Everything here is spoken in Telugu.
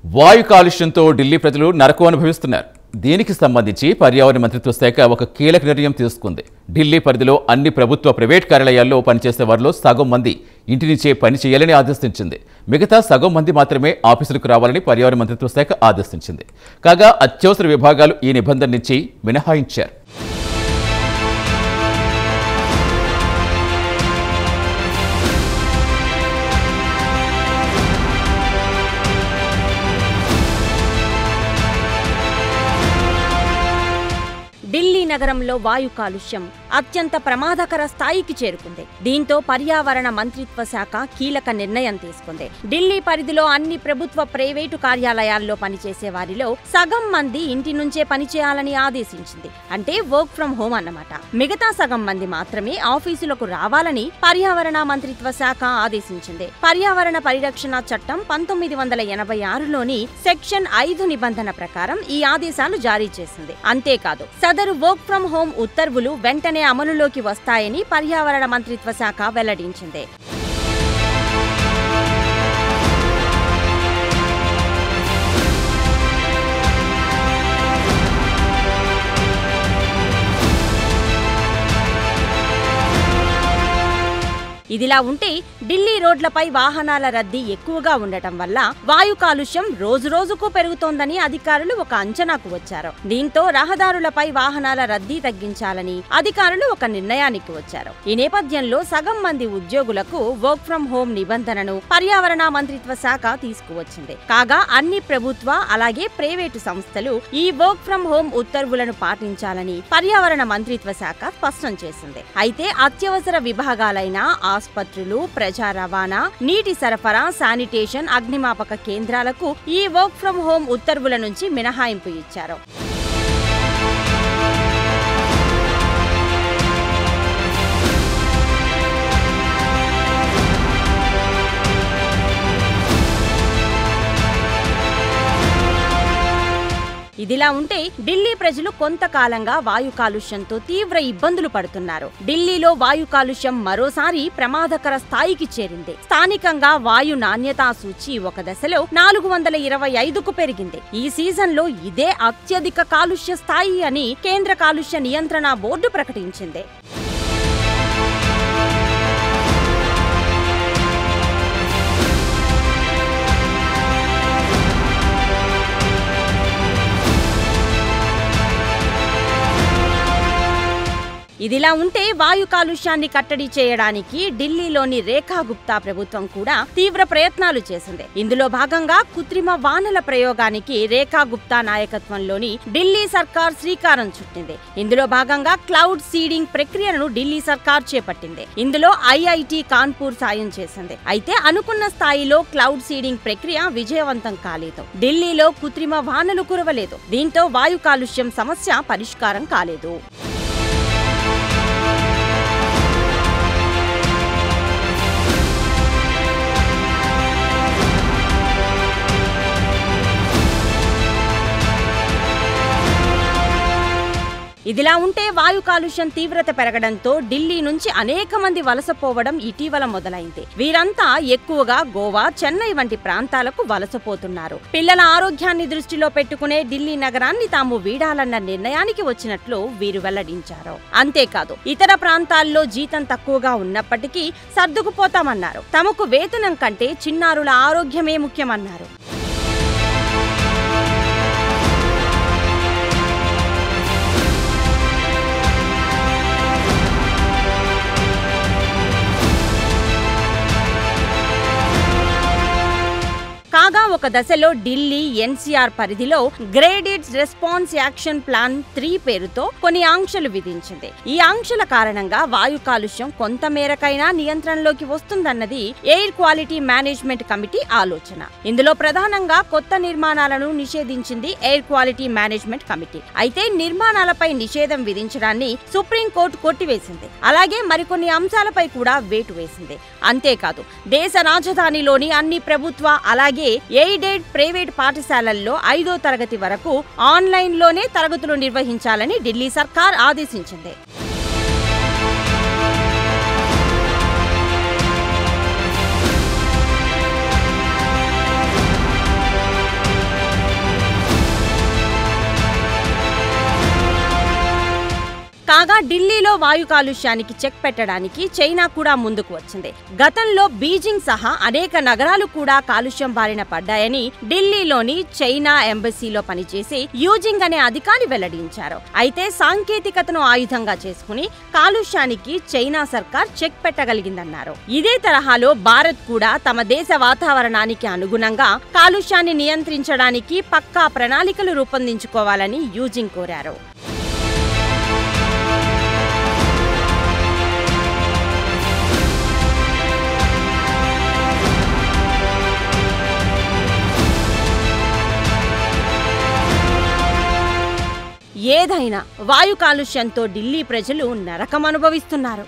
వాయు కాలుష్యంతో ఢిల్లీ ప్రజలు నరకం అనుభవిస్తున్నారు. దీనికి సంబంధించి పర్యావరణ మంత్రిత్వ శాఖ ఒక కీలక నిర్ణయం తీసుకుంది. ఢిల్లీ పరిధిలో అన్ని ప్రభుత్వ ప్రైవేట్ కార్యాలయాల్లో పనిచేసే వారిలో సగం మంది ఇంటి నుంచే పని చేయాలని ఆదేశించింది. మిగతా సగం మంది మాత్రమే ఆఫీసులకు రావాలని పర్యావరణ మంత్రిత్వ శాఖ ఆదేశించింది. కాగా అత్యవసర విభాగాలు ఈ నిబంధన నుంచి మినహాయించారు. ఢిల్లీ నగరంలో వాయు కాలుష్యం అత్యంత ప్రమాదకర స్థాయికి చేరుకుంది. దీంతో పర్యావరణ మంత్రిత్వ శాఖ కీలక నిర్ణయం తీసుకుంది. ఢిల్లీ పరిధిలో అన్ని ప్రభుత్వ ప్రైవేటు కార్యాలయాల్లో పనిచేసే వారిలో సగం మంది ఇంటి నుంచే పనిచేయాలని ఆదేశించింది. అంటే వర్క్ ఫ్రం హోమ్ అన్నమాట. మిగతా సగం మంది మాత్రమే ఆఫీసులకు రావాలని పర్యావరణ మంత్రిత్వ శాఖ ఆదేశించింది. పర్యావరణ పరిరక్షణ చట్టం 1986లోని సెక్షన్ 5 నిబంధన ప్రకారం ఈ ఆదేశాలు జారీ చేసింది. అంతేకాదు సదరు వర్క్ ఫ్రం హోమ్ ఉత్తర్వులు వెంటనే అమలులోకి వస్తాయని పర్యావరణ మంత్రిత్వ శాఖ వెల్లడించింది. ఇదిలా ఉంటే ఢిల్లీ రోడ్లపై వాహనాల రద్దీ ఎక్కువగా ఉండటం వల్ల వాయు కాలుష్యం రోజురోజుకు పెరుగుతోందని అధికారులు ఒక అంచనాకు వచ్చారు. దీంతో రహదారులపై వాహనాల రద్దీ తగ్గించాలని అధికారులు ఒక నిర్ణయానికి వచ్చారు. ఈ నేపథ్యంలో సగం మంది ఉద్యోగులకు వర్క్ ఫ్రం హోమ్ నిబంధనను పర్యావరణ మంత్రిత్వ శాఖ తీసుకువచ్చింది. కాగా అన్ని ప్రభుత్వ అలాగే ప్రైవేటు సంస్థలు ఈ వర్క్ ఫ్రం హోమ్ ఉత్తర్వులను పాటించాలని పర్యావరణ మంత్రిత్వ శాఖ స్పష్టం చేసింది. అయితే అత్యవసర విభాగాలైన ఆసుపత్రులు, ప్రజా రవాణా, నీటి సరఫరా, శానిటేషన్, అగ్నిమాపక కేంద్రాలకు ఈ వర్క్ ఫ్రం హోమ్ ఉత్తర్వుల నుంచి మినహాయింపు ఇచ్చారు. ఇదిలా ఉంటే ఢిల్లీ ప్రజలు కొంతకాలంగా వాయు కాలుష్యంతో తీవ్ర ఇబ్బందులు పడుతున్నారు. ఢిల్లీలో వాయు కాలుష్యం మరోసారి ప్రమాదకర స్థాయికి చేరింది. స్థానికంగా వాయు నాణ్యతా సూచి ఒక దశలో 425కు పెరిగింది. ఈ సీజన్లో ఇదే అత్యధిక కాలుష్య స్థాయి అని కేంద్ర కాలుష్య నియంత్రణ బోర్డు ప్రకటించింది. ఇదిలా ఉంటే వాయు కాలుష్యాన్ని కట్టడి చేయడానికి ఢిల్లీలోని రేఖా గుప్తా ప్రభుత్వం కూడా తీవ్ర ప్రయత్నాలు చేసింది. ఇందులో భాగంగా కృత్రిమ వానల ప్రయోగానికి రేఖా గుప్తా నాయకత్వంలోని ఢిల్లీ సర్కార్ శ్రీకారం చుట్టింది. ఇందులో భాగంగా క్లౌడ్ సీడింగ్ ప్రక్రియను ఢిల్లీ సర్కార్ చేపట్టింది. ఇందులో ఐఐటి కాన్పూర్ సాయం చేసింది. అయితే అనుకున్న స్థాయిలో క్లౌడ్ సీడింగ్ ప్రక్రియ విజయవంతం కాలేదు. ఢిల్లీలో కృత్రిమ వానలు కురవలేదు. దీంతో వాయు కాలుష్యం సమస్య పరిష్కారం కాలేదు. ఇదిలా ఉంటే వాయు కాలుష్యం తీవ్రత పెరగడంతో ఢిల్లీ నుంచి అనేక మంది వలసపోవడం ఇటీవల మొదలైంది. వీరంతా ఎక్కువగా గోవా, చెన్నై వంటి ప్రాంతాలకు వలసపోతున్నారు. పిల్లల ఆరోగ్యాన్ని దృష్టిలో పెట్టుకునే ఢిల్లీ నగరాన్ని తాము వీడాలన్న నిర్ణయానికి వచ్చినట్లు వీరు వెల్లడించారు. అంతేకాదు ఇతర ప్రాంతాల్లో జీతం తక్కువగా ఉన్నప్పటికీ సర్దుకుపోతామన్నారు. తమకు వేతనం కంటే చిన్నారుల ఆరోగ్యమే ముఖ్యమన్నారు. కాగా ఒక దశలో ఢిల్లీ ఎన్సీఆర్ పరిధిలో గ్రేడెడ్ రెస్పాన్స్ యాక్షన్ ప్లాన్ 3 పేరుతో కొన్ని ఆంక్షలు విధించింది. ఈ ఆంక్షల కారణంగా వాయు కాలుష్యం కొంత మేరకైనా నియంత్రణలోకి వస్తుందన్నది ఎయిర్ క్వాలిటీ మేనేజ్మెంట్ కమిటీ ఆలోచన. ఇందులో ప్రధానంగా కొత్త నిర్మాణాలను నిషేధించింది ఎయిర్ క్వాలిటీ మేనేజ్మెంట్ కమిటీ. అయితే నిర్మాణాలపై నిషేధం విధించడాన్ని సుప్రీంకోర్టు కొట్టివేసింది. అలాగే మరికొన్ని అంశాలపై కూడా వేటు వేసింది. అంతేకాదు దేశ రాజధానిలోని అన్ని ప్రభుత్వ అలాగే ఎయిడెడ్ ప్రైవేట్ పాఠశాలల్లో 5వ తరగతి వరకు ఆన్లైన్లోనే తరగతులు నిర్వహించాలని ఢిల్లీ సర్కార్ ఆదేశించింది. కాగా ఢిల్లీలో వాయు కాలుష్యానికి చెక్ పెట్టడానికి చైనా కూడా ముందుకు వచ్చింది. గతంలో బీజింగ్ సహా అనేక నగరాలు కూడా కాలుష్యం బారిన పడ్డాయని ఢిల్లీలోని చైనా ఎంబసీలో పనిచేసే యూజింగ్ అనే అధికారి వెల్లడించారు. అయితే సాంకేతికతను ఆయుధంగా చేసుకుని కాలుష్యానికి చైనా సర్కార్ చెక్ పెట్టగలిగిందన్నారు. ఇదే తరహాలో భారత్ కూడా తమ దేశ వాతావరణానికి అనుగుణంగా కాలుష్యాన్ని నియంత్రించడానికి పక్కా ప్రణాళికలు రూపొందించుకోవాలని యూజింగ్ కోరారు. ఏదైనా వాయు కాలుష్యంతో ఢిల్లీ ప్రజలు నరకం అనుభవిస్తున్నారు.